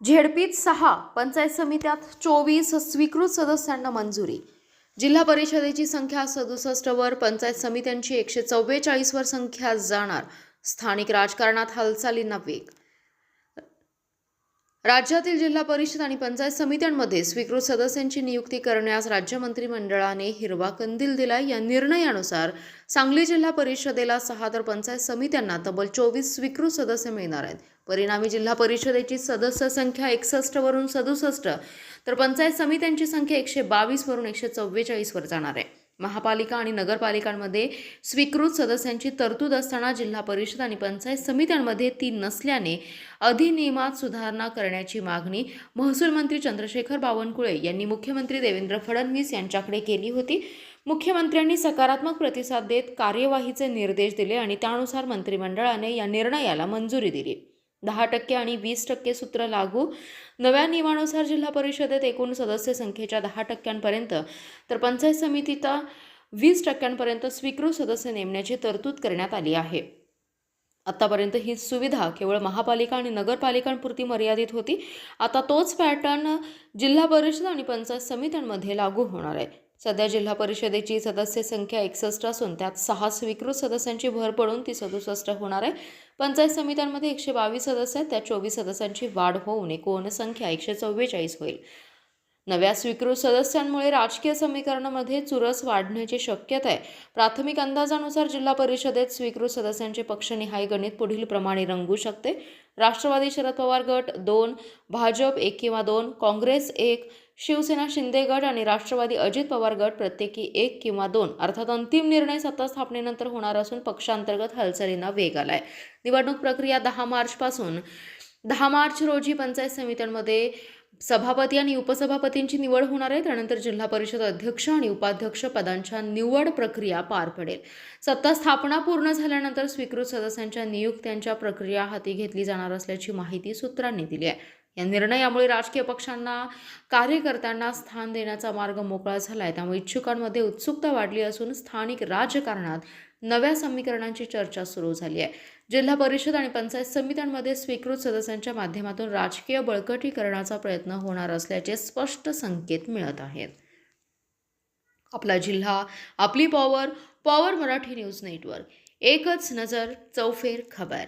झेडपीत 6, पंचायत समित्यात 24 स्वीकृत सदस्यांना मंजुरी. जिल्हा परिषदेची संख्या 67 वर, पंचायत समित्यांची 144 वर संख्या जाणार. स्थानिक राजकारणात हालचालींना वेग. राज्यातील जिल्हा परिषद आणि पंचायत समित्यांमध्ये स्वीकृत सदस्यांची नियुक्ती करण्यास राज्य मंत्रिमंडळाने हिरवा कंदील दिलाय. या निर्णयानुसार सांगली जिल्हा परिषदेला 6 तर पंचायत समित्यांना तब्बल 24 स्वीकृत सदस्य मिळणार आहेत. परिणामी जिल्हा परिषदेची सदस्य संख्या 61 वरून 67 तर पंचायत समित्यांची संख्या 122 वरून 144 वर जाणार आहे. महापालिका आणि नगरपालिकांमध्ये स्वीकृत सदस्यांची तरतूद असताना जिल्हा परिषद आणि पंचायत समित्यांमध्ये ती नसल्याने अधिनियमात सुधारणा करण्याची मागणी महसूल मंत्री चंद्रशेखर बावनकुळे यांनी मुख्यमंत्री देवेंद्र फडणवीस यांच्याकडे केली होती. मुख्यमंत्र्यांनी सकारात्मक प्रतिसाद देत कार्यवाहीचे निर्देश दिले आणि त्यानुसार मंत्रिमंडळाने या निर्णयाला मंजुरी दिली. 10% आणि 20% सूत्र लागू. नव्या नियमानुसार जिल्हा परिषदेत एकूण सदस्य संख्येच्या 10% तर पंचायत समितीत 20% स्वीकृत सदस्य नेमण्याची तरतूद करण्यात आली आहे. आतापर्यंत ही सुविधा केवळ महापालिका आणि नगरपालिकांपुरती मर्यादित होती. आता तोच पॅटर्न जिल्हा परिषद आणि पंचायत समित्यांमध्ये लागू होणार आहे. सध्या जिल्हा परिषदेची सदस्य संख्या 61 असून त्यात 6 स्वीकृत सदस्यांची भर पडून ती 67 होणार आहे. पंचायत समित्यांमध्ये 122 सदस्य आहेत, त्यात 24 सदस्यांची वाढ होऊन एकूण संख्या 144 होईल. नव्या स्वीकृत सदस्यांमुळे राजकीय समीकरणामध्ये चुरस वाढण्याची शक्यता आहे. प्राथमिक अंदाजानुसार जिल्हा परिषदेत स्वीकृत सदस्यांचे पक्षनिहाय गणित पुढील प्रमाणे रंगू शकते. राष्ट्रवादी शरद पवार गट 2, भाजप 1 किंवा 2, काँग्रेस 1, शिवसेना शिंदे गट आणि राष्ट्रवादी अजित पवार गट प्रत्येकी 1 किंवा 2. अर्थात अंतिम निर्णय सत्ता स्थापनेनंतर होणार असून पक्षांतर्गत हालचालींना वेग आलाय. निवडणूक प्रक्रिया 10 मार्चपासून 10 मार्च रोजी पंचायत समित्यांमध्ये सभापती आणि उपसभापतींची निवड होणार आहे. त्यानंतर जिल्हा परिषद अध्यक्ष आणि उपाध्यक्ष पदांच्या निवड प्रक्रिया पार पडेल. सत्ता स्थापना पूर्ण झाल्यानंतर स्वीकृत सदस्यांच्या नियुक्त्यांच्या प्रक्रिया हाती घेतली जाणार असल्याची माहिती सूत्रांनी दिली आहे. या निर्णयामुळे राजकीय पक्षांना कार्यकर्त्यांना स्थान देण्याचा मार्ग मोकळा झाला आहे. त्यामुळे इच्छुकांमध्ये उत्सुकता वाढली असून स्थानिक राजकारणात नव्या समीकरणांची चर्चा सुरू झाली आहे. जिल्हा परिषद आणि पंचायत समित्यांमध्ये स्वीकृत सदस्यांच्या माध्यमातून राजकीय बळकटीकरणाचा प्रयत्न होणार असल्याचे स्पष्ट संकेत मिळत आहेत. आपला जिल्हा, आपली power, power Marathi news network. एकच नजर, चौफेर खबर.